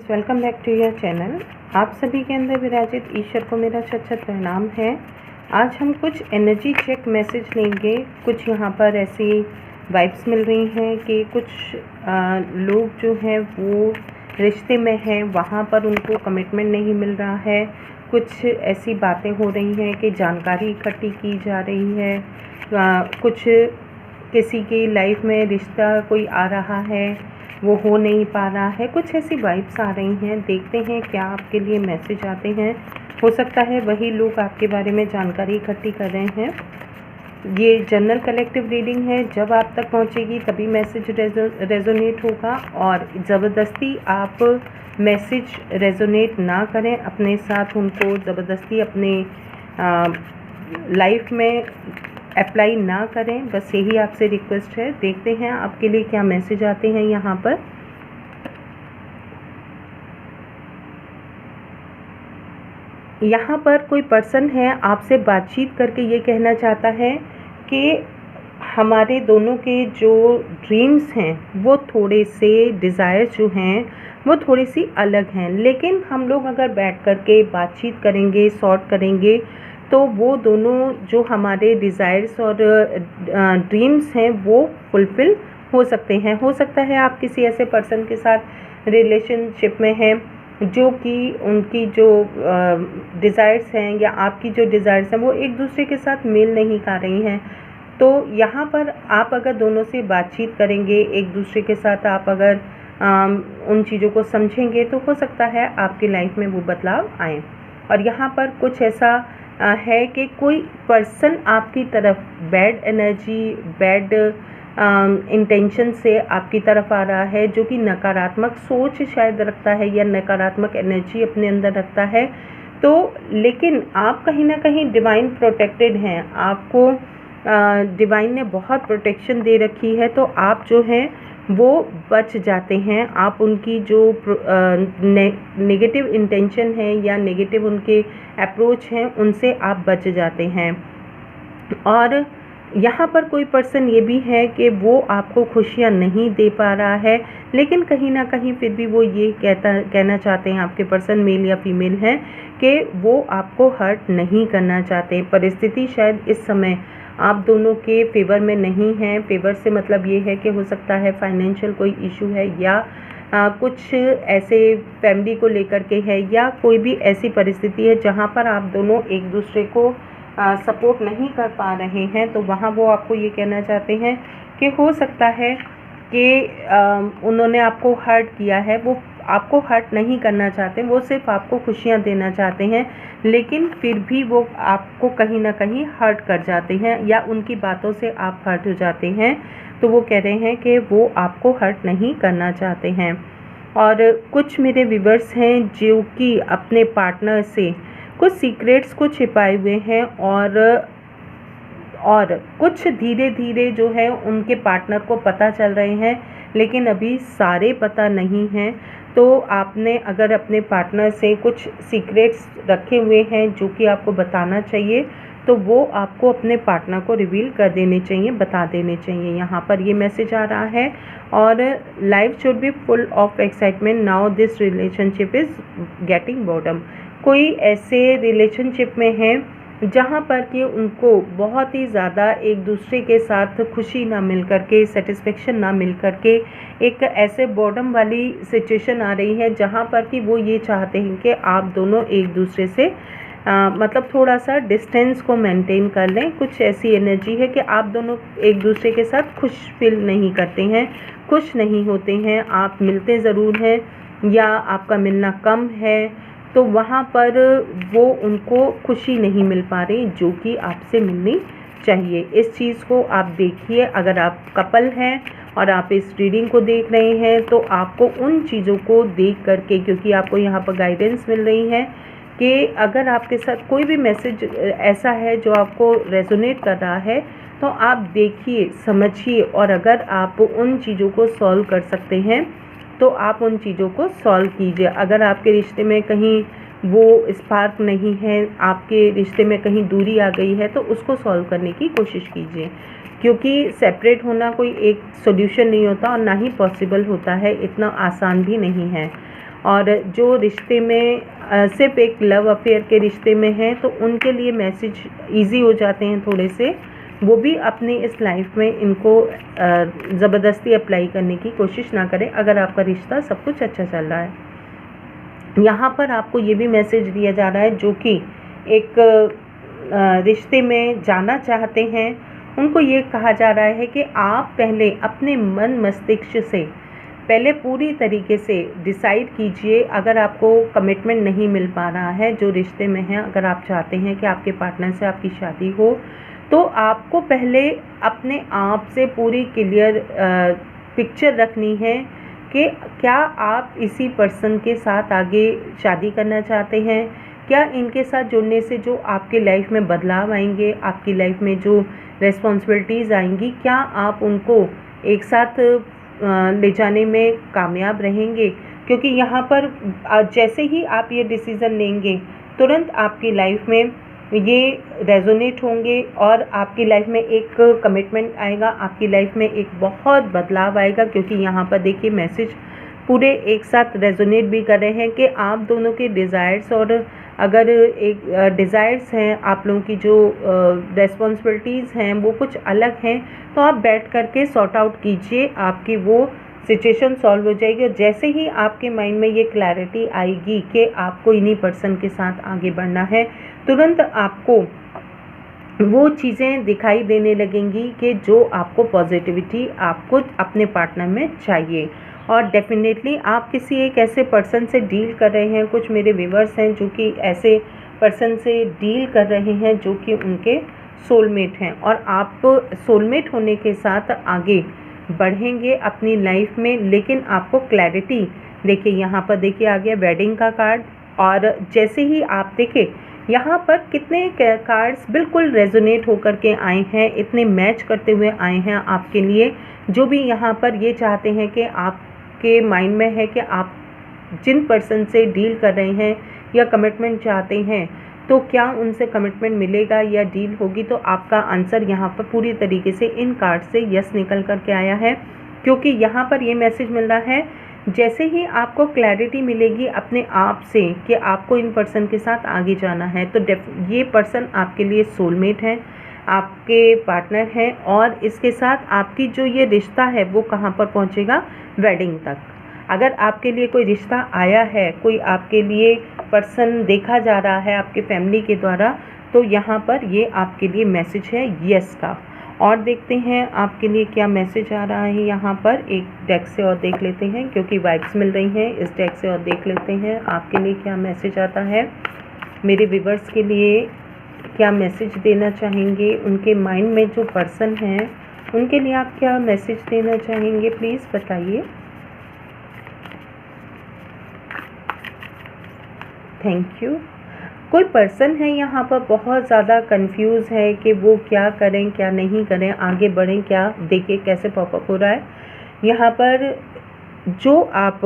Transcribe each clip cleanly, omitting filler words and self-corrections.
Friends, welcome back to your channel. आप सभी के अंदर विराजित ईश्वर को मेरा सच्चा प्रणाम है। आज हम कुछ एनर्जी चेक मैसेज लेंगे। कुछ यहाँ पर ऐसी वाइब्स मिल रही हैं कि कुछ लोग जो हैं वो रिश्ते में हैं, वहाँ पर उनको कमिटमेंट नहीं मिल रहा है। कुछ ऐसी बातें हो रही हैं कि जानकारी इकट्ठी की जा रही है। कुछ किसी की लाइफ में रिश्ता कोई आ रहा है, वो हो नहीं पा रहा है। कुछ ऐसी वाइब्स आ रही हैं। देखते हैं क्या आपके लिए मैसेज आते हैं। हो सकता है वही लोग आपके बारे में जानकारी इकट्ठी कर रहे हैं। ये जनरल कलेक्टिव रीडिंग है। जब आप तक पहुंचेगी तभी मैसेज रेजोनेट होगा, और ज़बरदस्ती आप मैसेज रेजोनेट ना करें। अपने साथ उनको ज़बरदस्ती अपने लाइफ में अप्लाई ना करें। बस यही आपसे रिक्वेस्ट है। देखते हैं आपके लिए क्या मैसेज आते हैं। यहाँ पर कोई पर्सन है आपसे बातचीत करके ये कहना चाहता है कि हमारे दोनों के जो ड्रीम्स हैं वो थोड़े से, डिज़ायर्स जो हैं वो थोड़ी सी अलग हैं, लेकिन हम लोग अगर बैठ कर के बातचीत करेंगे, सॉर्ट करेंगे, तो वो दोनों जो हमारे डिज़ायर्स और ड्रीम्स हैं वो फुलफ़िल हो सकते हैं। हो सकता है आप किसी ऐसे पर्सन के साथ रिलेशनशिप में हैं जो कि उनकी जो डिज़ायर्स हैं या आपकी जो डिज़ायर्स हैं वो एक दूसरे के साथ मेल नहीं खा रही हैं। तो यहाँ पर आप अगर दोनों से बातचीत करेंगे, एक दूसरे के साथ आप अगर उन चीज़ों को समझेंगे, तो हो सकता है आपकी लाइफ में वो बदलाव आए। और यहाँ पर कुछ ऐसा है कि कोई पर्सन आपकी तरफ बैड एनर्जी, बैड इंटेंशन से आपकी तरफ आ रहा है, जो कि नकारात्मक सोच शायद रखता है या नकारात्मक एनर्जी अपने अंदर रखता है। तो लेकिन आप कहीं ना कहीं डिवाइन प्रोटेक्टेड हैं। आपको डिवाइन ने बहुत प्रोटेक्शन दे रखी है, तो आप जो हैं वो बच जाते हैं। आप उनकी जो नेगेटिव इंटेंशन है या नेगेटिव उनके अप्रोच हैं उनसे आप बच जाते हैं। और यहाँ पर कोई पर्सन ये भी है कि वो आपको खुशियाँ नहीं दे पा रहा है, लेकिन कहीं ना कहीं फिर भी वो ये कहना चाहते हैं, आपके पर्सन मेल या फीमेल हैं, कि वो आपको हर्ट नहीं करना चाहते। परिस्थिति शायद इस समय आप दोनों के फेवर में नहीं है। फेवर से मतलब ये है कि हो सकता है फाइनेंशियल कोई इशू है, या कुछ ऐसे फैमिली को लेकर के है, या कोई भी ऐसी परिस्थिति है जहाँ पर आप दोनों एक दूसरे को सपोर्ट नहीं कर पा रहे हैं। तो वहाँ वो आपको ये कहना चाहते हैं कि हो सकता है कि उन्होंने आपको हर्ट किया है। वो आपको हर्ट नहीं करना चाहते, वो सिर्फ आपको खुशियाँ देना चाहते हैं, लेकिन फिर भी वो आपको कहीं ना कहीं हर्ट कर जाते हैं, या उनकी बातों से आप हर्ट हो जाते हैं। तो वो कह रहे हैं कि वो आपको हर्ट नहीं करना चाहते हैं। और कुछ मेरे व्यूअर्स हैं जो कि अपने पार्टनर से कुछ सीक्रेट्स को छिपाए हुए हैं, और कुछ धीरे धीरे जो है उनके पार्टनर को पता चल रहे हैं, लेकिन अभी सारे पता नहीं हैं। तो आपने अगर अपने पार्टनर से कुछ सीक्रेट्स रखे हुए हैं जो कि आपको बताना चाहिए, तो वो आपको अपने पार्टनर को रिवील कर देने चाहिए, बता देने चाहिए। यहाँ पर ये मैसेज आ रहा है। और life should be full of excitement, now this relationship is getting bottom. कोई ऐसे रिलेशनशिप में है जहाँ पर कि उनको बहुत ही ज़्यादा एक दूसरे के साथ खुशी ना मिल करके, सेटिस्फेक्शन ना मिल करके, एक ऐसे बॉर्डम वाली सिचुएशन आ रही है जहाँ पर कि वो ये चाहते हैं कि आप दोनों एक दूसरे से मतलब थोड़ा सा डिस्टेंस को मेंटेन कर लें। कुछ ऐसी एनर्जी है कि आप दोनों एक दूसरे के साथ खुश फील नहीं करते हैं, खुश नहीं होते हैं। आप मिलते ज़रूर हैं या आपका मिलना कम है, तो वहाँ पर वो उनको खुशी नहीं मिल पा रही जो कि आपसे मिलनी चाहिए। इस चीज़ को आप देखिए। अगर आप कपल हैं और आप इस रीडिंग को देख रहे हैं, तो आपको उन चीज़ों को देख करके, क्योंकि आपको यहाँ पर गाइडेंस मिल रही है कि अगर आपके साथ कोई भी मैसेज ऐसा है जो आपको रेजोनेट कर रहा है, तो आप देखिए, समझिए, और अगर आप उन चीज़ों को सॉल्व कर सकते हैं तो आप उन चीज़ों को सॉल्व कीजिए। अगर आपके रिश्ते में कहीं वो स्पार्क नहीं है, आपके रिश्ते में कहीं दूरी आ गई है, तो उसको सॉल्व करने की कोशिश कीजिए, क्योंकि सेपरेट होना कोई एक सॉल्यूशन नहीं होता और ना ही पॉसिबल होता है, इतना आसान भी नहीं है। और जो रिश्ते में सिर्फ एक लव अफेयर के रिश्ते में हैं तो उनके लिए मैसेज इजी हो जाते हैं थोड़े से, वो भी अपनी इस लाइफ में इनको ज़बरदस्ती अप्लाई करने की कोशिश ना करें अगर आपका रिश्ता सब कुछ अच्छा चल रहा है। यहाँ पर आपको ये भी मैसेज दिया जा रहा है, जो कि एक रिश्ते में जाना चाहते हैं उनको ये कहा जा रहा है कि आप पहले अपने मन मस्तिष्क से पहले पूरी तरीके से डिसाइड कीजिए। अगर आपको कमिटमेंट नहीं मिल पा रहा है जो रिश्ते में है, अगर आप चाहते हैं कि आपके पार्टनर से आपकी शादी हो, तो आपको पहले अपने आप से पूरी क्लियर पिक्चर रखनी है कि क्या आप इसी पर्सन के साथ आगे शादी करना चाहते हैं। क्या इनके साथ जुड़ने से जो आपकी लाइफ में बदलाव आएंगे, आपकी लाइफ में जो रिस्पॉन्सिबिलिटीज़ आएंगी, क्या आप उनको एक साथ ले जाने में कामयाब रहेंगे। क्योंकि यहाँ पर जैसे ही आप ये डिसीज़न लेंगे तुरंत आपकी लाइफ में ये रेजोनेट होंगे और आपकी लाइफ में एक कमिटमेंट आएगा, आपकी लाइफ में एक बहुत बदलाव आएगा। क्योंकि यहाँ पर देखिए मैसेज पूरे एक साथ रेजोनेट भी कर रहे हैं कि आप दोनों के डिज़ायर्स, और अगर एक डिज़ायर्स हैं आप लोगों की, जो रेस्पॉन्सिबिलिटीज़ हैं वो कुछ अलग हैं, तो आप बैठ कर के सॉर्ट आउट कीजिए, आपकी वो सिचुएशन सॉल्व हो जाएगी। और जैसे ही आपके माइंड में ये क्लैरिटी आएगी कि आपको इन्हीं पर्सन के साथ आगे बढ़ना है, तुरंत आपको वो चीज़ें दिखाई देने लगेंगी कि जो आपको पॉजिटिविटी आपको अपने पार्टनर में चाहिए। और डेफिनेटली आप किसी एक ऐसे पर्सन से डील कर रहे हैं, कुछ मेरे व्यूअर्स हैं जो कि ऐसे पर्सन से डील कर रहे हैं जो कि उनके सोलमेट हैं, और आप सोलमेट होने के साथ आगे बढ़ेंगे अपनी लाइफ में। लेकिन आपको क्लैरिटी देखिए, यहाँ पर देखिए आ गया वेडिंग का कार्ड, और जैसे ही आप देखें यहाँ पर कितने कार्ड्स बिल्कुल रेजोनेट होकर के आए हैं, इतने मैच करते हुए आए हैं आपके लिए। जो भी यहाँ पर ये चाहते हैं कि आपके माइंड में है कि आप जिन पर्सन से डील कर रहे हैं या कमिटमेंट चाहते हैं, तो क्या उनसे कमिटमेंट मिलेगा या डील होगी, तो आपका आंसर यहाँ पर पूरी तरीके से इन कार्ड से यस निकल कर के आया है। क्योंकि यहाँ पर ये मैसेज मिल रहा है, जैसे ही आपको क्लैरिटी मिलेगी अपने आप से कि आपको इन पर्सन के साथ आगे जाना है, तो ये पर्सन आपके लिए सोलमेट है, आपके पार्टनर हैं, और इसके साथ आपकी जो ये रिश्ता है वो कहाँ पर पहुँचेगा, वेडिंग तक। अगर आपके लिए कोई रिश्ता आया है, कोई आपके लिए पर्सन देखा जा रहा है आपके फैमिली के द्वारा, तो यहाँ पर ये आपके लिए मैसेज है यस का। और देखते हैं आपके लिए क्या मैसेज आ रहा है। यहाँ पर एक डेक से और देख लेते हैं, क्योंकि वाइब्स मिल रही हैं, इस डेक से और देख लेते हैं आपके लिए क्या मैसेज आता है। मेरे व्यूअर्स के लिए क्या मैसेज देना चाहेंगे, उनके माइंड में जो पर्सन हैं उनके लिए आप क्या मैसेज देना चाहेंगे, प्लीज़ बताइए। Thank you. कोई पर्सन है यहाँ पर बहुत ज़्यादा कंफ्यूज है कि वो क्या करें क्या नहीं करें, आगे बढ़ें क्या। देखिए कैसे पॉपअप हो रहा है यहाँ पर। जो आप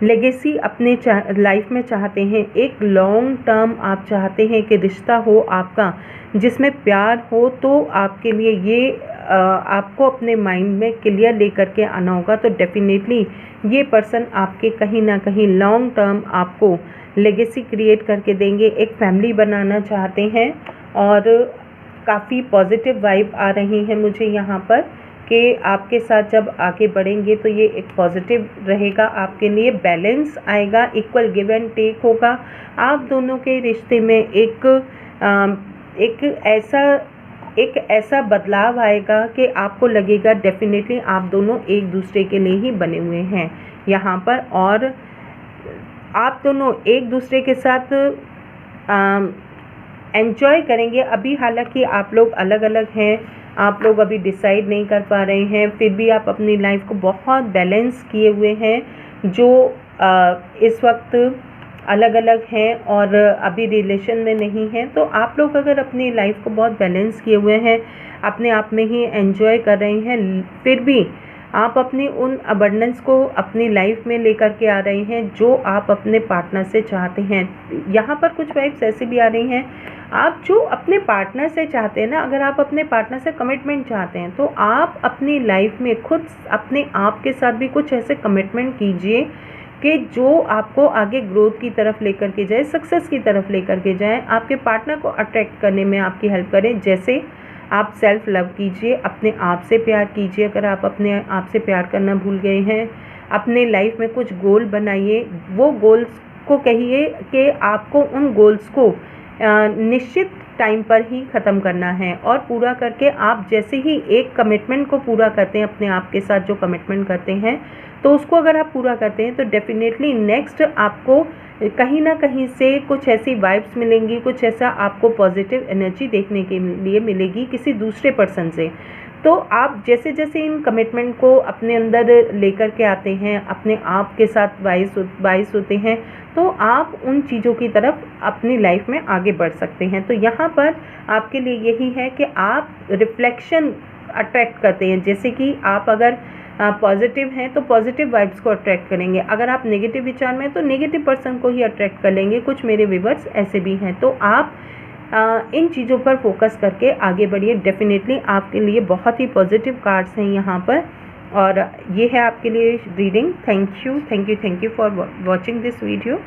लेगेसी अपने लाइफ में चाहते हैं, एक लॉन्ग टर्म आप चाहते हैं कि रिश्ता हो आपका जिसमें प्यार हो, तो आपके लिए ये आपको अपने माइंड में क्लियर लेकर के आना होगा। तो डेफिनेटली ये पर्सन आपके कहीं ना कहीं लॉन्ग टर्म आपको लेगेसी क्रिएट करके देंगे, एक फैमिली बनाना चाहते हैं, और काफ़ी पॉजिटिव वाइब आ रही है मुझे यहाँ पर कि आपके साथ जब आगे बढ़ेंगे तो ये एक पॉजिटिव रहेगा आपके लिए, बैलेंस आएगा, इक्वल गिव एंड टेक होगा आप दोनों के रिश्ते में। एक ऐसा बदलाव आएगा कि आपको लगेगा डेफिनेटली आप दोनों एक दूसरे के लिए ही बने हुए हैं यहाँ पर, और आप दोनों एक दूसरे के साथ एंजॉय करेंगे। अभी हालांकि आप लोग अलग अलग हैं, आप लोग अभी डिसाइड नहीं कर पा रहे हैं, फिर भी आप अपनी लाइफ को बहुत बैलेंस किए हुए हैं। जो इस वक्त अलग अलग हैं और अभी रिलेशन में नहीं हैं, तो आप लोग अगर अपनी लाइफ को बहुत बैलेंस किए हुए हैं, अपने आप में ही एंजॉय कर रहे हैं, फिर भी आप अपनी उन अबंडेंस को अपनी लाइफ में लेकर के आ रहे हैं जो आप अपने पार्टनर से चाहते हैं। यहाँ पर कुछ वाइब्स ऐसी भी आ रही हैं, आप जो अपने पार्टनर से चाहते हैं ना, अगर आप अपने पार्टनर से कमिटमेंट चाहते हैं तो आप अपनी लाइफ में खुद अपने आप के साथ भी कुछ ऐसे कमिटमेंट कीजिए कि जो आपको आगे ग्रोथ की तरफ लेकर के जाए, सक्सेस की तरफ लेकर के जाए, आपके पार्टनर को अट्रैक्ट करने में आपकी हेल्प करें। जैसे आप सेल्फ लव कीजिए, अपने आप से प्यार कीजिए। अगर आप अपने आप से प्यार करना भूल गए हैं, अपने लाइफ में कुछ गोल बनाइए, वो गोल्स को कहिए कि आपको उन गोल्स को निश्चित टाइम पर ही ख़त्म करना है, और पूरा करके आप जैसे ही एक कमिटमेंट को पूरा करते हैं, अपने आप के साथ जो कमिटमेंट करते हैं, तो उसको अगर आप पूरा करते हैं तो डेफिनेटली नेक्स्ट आपको कहीं ना कहीं से कुछ ऐसी वाइब्स मिलेंगी, कुछ ऐसा आपको पॉजिटिव एनर्जी देखने के लिए मिलेगी किसी दूसरे पर्सन से। तो आप जैसे जैसे इन कमिटमेंट को अपने अंदर लेकर के आते हैं, अपने आप के साथ वाइज होते हैं, तो आप उन चीज़ों की तरफ अपनी लाइफ में आगे बढ़ सकते हैं। तो यहाँ पर आपके लिए यही है कि आप रिफ्लेक्शन अट्रैक्ट करते हैं। जैसे कि आप अगर पॉजिटिव हैं तो पॉजिटिव वाइब्स को अट्रैक्ट करेंगे, अगर आप नेगेटिव विचार में हैं तो नेगेटिव पर्सन को ही अट्रैक्ट कर लेंगे। कुछ मेरे व्यूअर्स ऐसे भी हैं। तो आप इन चीज़ों पर फोकस करके आगे बढ़िए। डेफिनेटली आपके लिए बहुत ही पॉजिटिव कार्ड्स हैं यहाँ पर, और ये है आपके लिए reading. Thank you for watching this video.